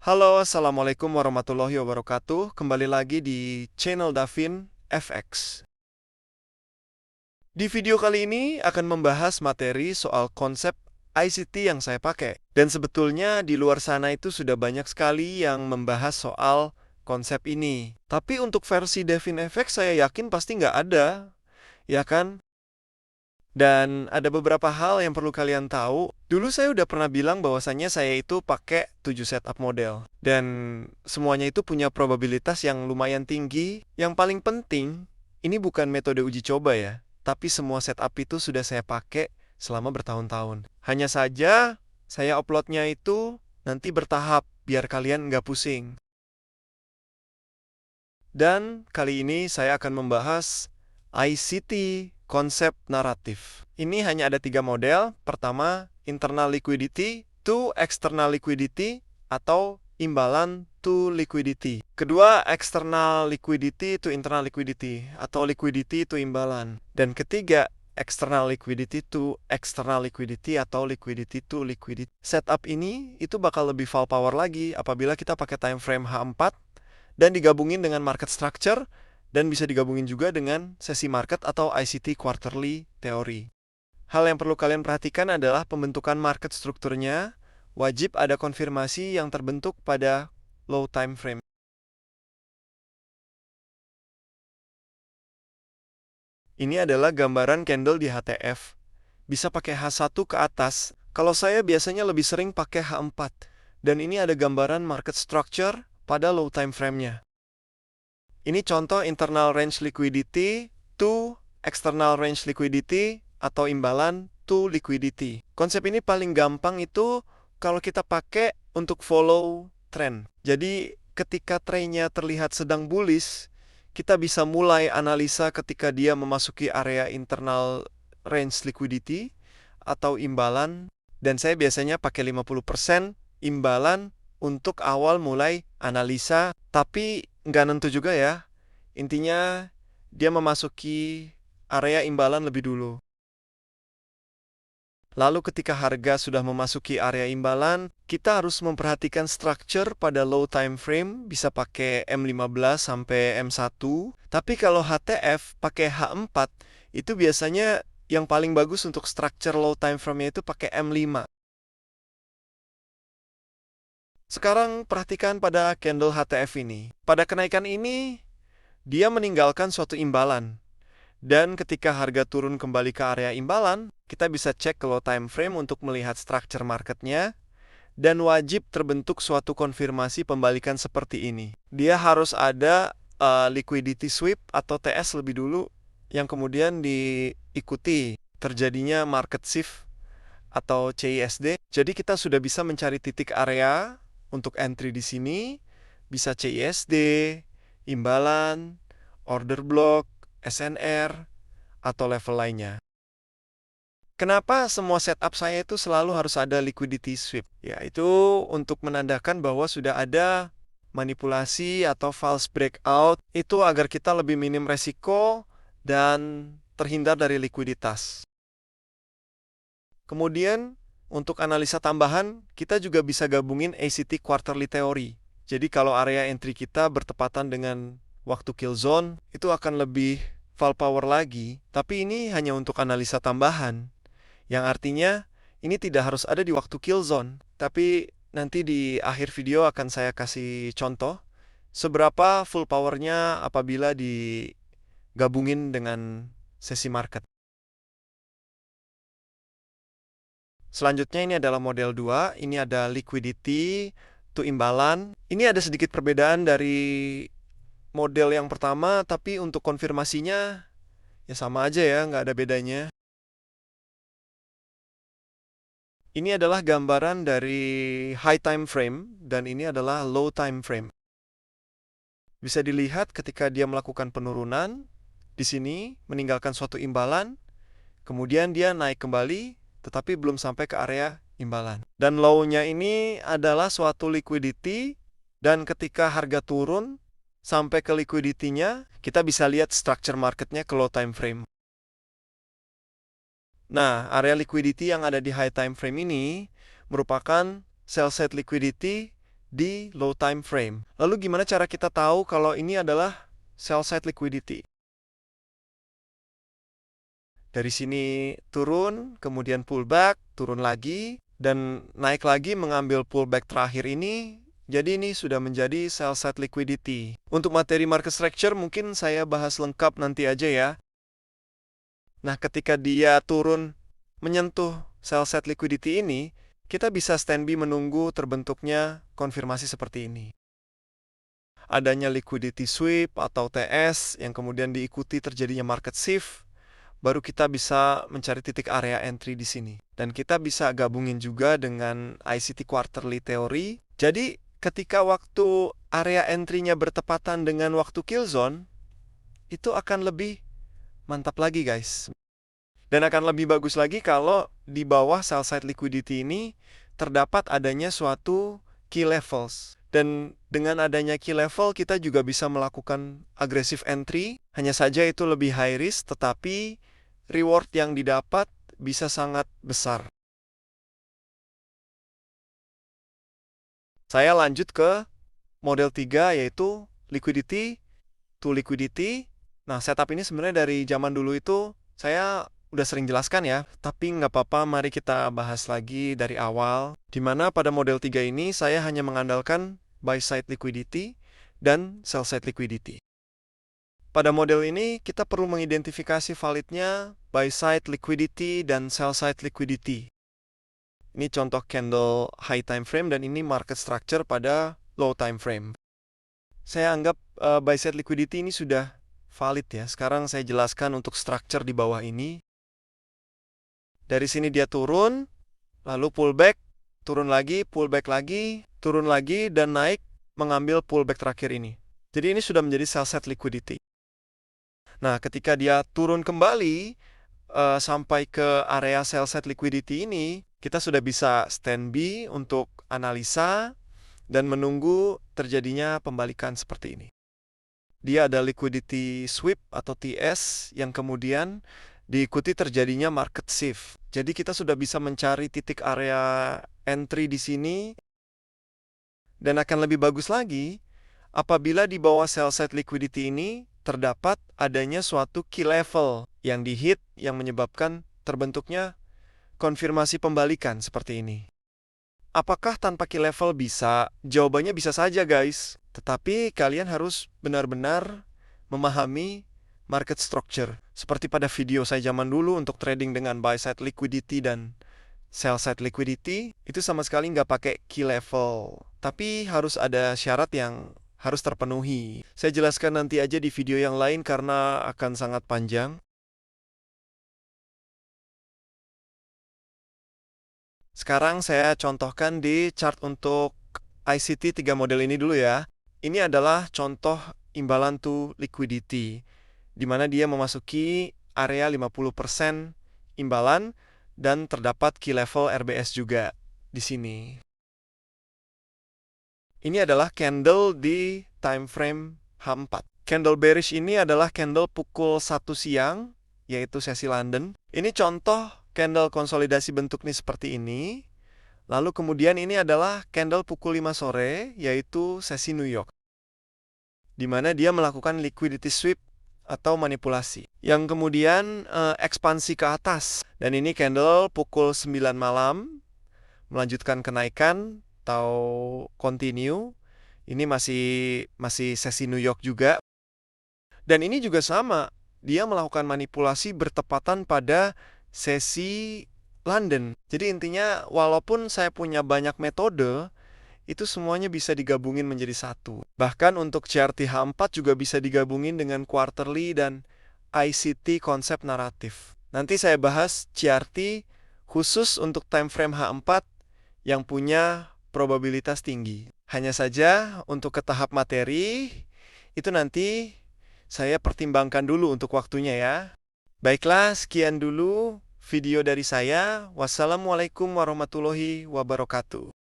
Halo, Assalamualaikum warahmatullahi wabarakatuh. Kembali lagi di channel Davin FX. Di video kali ini akan membahas materi soal konsep ICT yang saya pakai. Dan sebetulnya di luar sana itu sudah banyak sekali yang membahas soal konsep ini. Tapi untuk versi Davin FX saya yakin pasti nggak ada, ya kan? Dan ada beberapa hal yang perlu kalian tahu. Dulu saya udah pernah bilang bahwasannya saya itu pakai 7 setup model. Dan semuanya itu punya probabilitas yang lumayan tinggi. Yang paling penting, ini bukan metode uji coba ya. Tapi semua setup itu sudah saya pakai selama bertahun-tahun. Hanya saja, saya uploadnya itu nanti bertahap, biar kalian nggak pusing. Dan kali ini saya akan membahas ICT konsep naratif. Ini hanya ada 3 model. Pertama, internal liquidity to external liquidity atau imbalan to liquidity. Kedua, external liquidity to internal liquidity atau liquidity to imbalan. Dan ketiga, external liquidity to external liquidity atau liquidity to liquidity. Setup ini itu bakal lebih full power lagi apabila kita pakai time frame H4 dan digabungin dengan market structure, dan bisa digabungin juga dengan sesi market atau ICT quarterly theory. Hal yang perlu kalian perhatikan adalah pembentukan market strukturnya, wajib ada konfirmasi yang terbentuk pada low time frame. Ini adalah gambaran candle di HTF. Bisa pakai H1 ke atas, kalau saya biasanya lebih sering pakai H4. Dan ini ada gambaran market structure pada low time frame-nya. Ini contoh internal range liquidity to external range liquidity atau imbalan to liquidity. Konsep ini paling gampang itu kalau kita pakai untuk follow trend. Jadi ketika trennya terlihat sedang bullish, kita bisa mulai analisa ketika dia memasuki area internal range liquidity atau imbalan. Dan saya biasanya pakai 50% imbalan untuk awal mulai analisa, tapi nggak nentu juga ya. Intinya, dia memasuki area imbalan lebih dulu. Lalu ketika harga sudah memasuki area imbalan, kita harus memperhatikan structure pada low time frame, bisa pakai M15 sampai M1. Tapi kalau HTF pakai H4, itu biasanya yang paling bagus untuk structure low time frame-nya itu pakai M5. Sekarang perhatikan pada candle HTF ini. Pada kenaikan ini, dia meninggalkan suatu imbalan. Dan ketika harga turun kembali ke area imbalan, kita bisa cek ke low time frame untuk melihat structure marketnya, dan wajib terbentuk suatu konfirmasi pembalikan seperti ini. Dia harus ada liquidity sweep atau TS lebih dulu, yang kemudian diikuti terjadinya market shift atau CISD. Jadi kita sudah bisa mencari titik area untuk entry di sini, bisa CISD, imbalan, order block, SNR, atau level lainnya. Kenapa semua setup saya itu selalu harus ada liquidity sweep? Yaitu untuk menandakan bahwa sudah ada manipulasi atau false breakout, itu agar kita lebih minim resiko dan terhindar dari likuiditas. Kemudian, untuk analisa tambahan, kita juga bisa gabungin ACT quarterly theory. Jadi kalau area entry kita bertepatan dengan waktu kill zone, itu akan lebih full power lagi. Tapi ini hanya untuk analisa tambahan, yang artinya ini tidak harus ada di waktu kill zone. Tapi nanti di akhir video akan saya kasih contoh seberapa full powernya apabila digabungin dengan sesi market. Selanjutnya ini adalah model 2, ini ada liquidity to imbalan. Ini ada sedikit perbedaan dari model yang pertama, tapi untuk konfirmasinya ya sama aja ya, nggak ada bedanya. Ini adalah gambaran dari high time frame, dan ini adalah low time frame. Bisa dilihat ketika dia melakukan penurunan, di sini meninggalkan suatu imbalan, kemudian dia naik kembali, tetapi belum sampai ke area imbalan. Dan low-nya ini adalah suatu liquidity, dan ketika harga turun sampai ke liquidity-nya, kita bisa lihat structure marketnya ke low time frame. Nah, area liquidity yang ada di high time frame ini merupakan sell side liquidity di low time frame. Lalu gimana cara kita tahu kalau ini adalah sell side liquidity? Dari sini turun, kemudian pullback, turun lagi, dan naik lagi mengambil pullback terakhir ini. Jadi ini sudah menjadi sell side liquidity. Untuk materi market structure mungkin saya bahas lengkap nanti aja ya. Nah, ketika dia turun menyentuh sell side liquidity ini, kita bisa standby menunggu terbentuknya konfirmasi seperti ini. Adanya liquidity sweep atau TS yang kemudian diikuti terjadinya market shift, baru kita bisa mencari titik area entry di sini. Dan kita bisa gabungin juga dengan ICT Quarterly Theory. Jadi, ketika waktu area entry-nya bertepatan dengan waktu kill zone, itu akan lebih mantap lagi, guys. Dan akan lebih bagus lagi kalau di bawah sell side liquidity ini terdapat adanya suatu key levels. Dan dengan adanya key level, kita juga bisa melakukan aggressive entry. Hanya saja itu lebih high risk, tetapi reward yang didapat bisa sangat besar. Saya lanjut ke model 3, yaitu liquidity to liquidity. Nah, setup ini sebenarnya dari zaman dulu itu saya udah sering jelaskan ya, tapi nggak apa-apa, mari kita bahas lagi dari awal. Dimana pada model 3 ini saya hanya mengandalkan buy side liquidity dan sell side liquidity. Pada model ini, kita perlu mengidentifikasi validnya buy side liquidity dan sell side liquidity. Ini contoh candle high time frame dan ini market structure pada low time frame. Saya anggap buy side liquidity ini sudah valid ya. Sekarang saya jelaskan untuk structure di bawah ini. Dari sini dia turun, lalu pullback, turun lagi, pullback lagi, turun lagi, dan naik mengambil pullback terakhir ini. Jadi ini sudah menjadi sell side liquidity. Nah, ketika dia turun kembali sampai ke area sell side liquidity ini, kita sudah bisa standby untuk analisa dan menunggu terjadinya pembalikan seperti ini. Dia ada liquidity sweep atau TS yang kemudian diikuti terjadinya market shift. Jadi kita sudah bisa mencari titik area entry di sini. Dan akan lebih bagus lagi apabila di bawah sell side liquidity ini terdapat adanya suatu key level yang dihit yang menyebabkan terbentuknya konfirmasi pembalikan seperti ini. Apakah tanpa key level bisa? Jawabannya bisa saja, guys. Tetapi kalian harus benar-benar memahami market structure. Seperti pada video saya zaman dulu untuk trading dengan buy side liquidity dan sell side liquidity, itu sama sekali nggak pakai key level. Tapi harus ada syarat yang harus terpenuhi. Saya jelaskan nanti aja di video yang lain karena akan sangat panjang. Sekarang saya contohkan di chart untuk ICT 3 model ini dulu ya. Ini adalah contoh imbalan to liquidity, di mana dia memasuki area 50% imbalan dan terdapat key level RBS juga di sini. Ini adalah candle di time frame H4. Candle bearish ini adalah candle pukul 1 siang, yaitu sesi London. Ini contoh candle konsolidasi bentuk nih seperti ini. Lalu kemudian ini adalah candle pukul 5 sore, yaitu sesi New York, di mana dia melakukan liquidity sweep atau manipulasi. Yang kemudian ekspansi ke atas. Dan ini candle pukul 9 malam, melanjutkan kenaikan atau continue. Ini masih sesi New York juga. Dan ini juga sama. Dia melakukan manipulasi bertepatan pada sesi London. Jadi intinya walaupun saya punya banyak metode, itu semuanya bisa digabungin menjadi satu. Bahkan untuk CRT H4 juga bisa digabungin dengan quarterly dan ICT konsep naratif. Nanti saya bahas CRT khusus untuk time frame H4 yang punya probabilitas tinggi. Hanya saja untuk ke tahap materi, itu nanti saya pertimbangkan dulu untuk waktunya ya. Baiklah, sekian dulu video dari saya. Wassalamualaikum warahmatullahi wabarakatuh.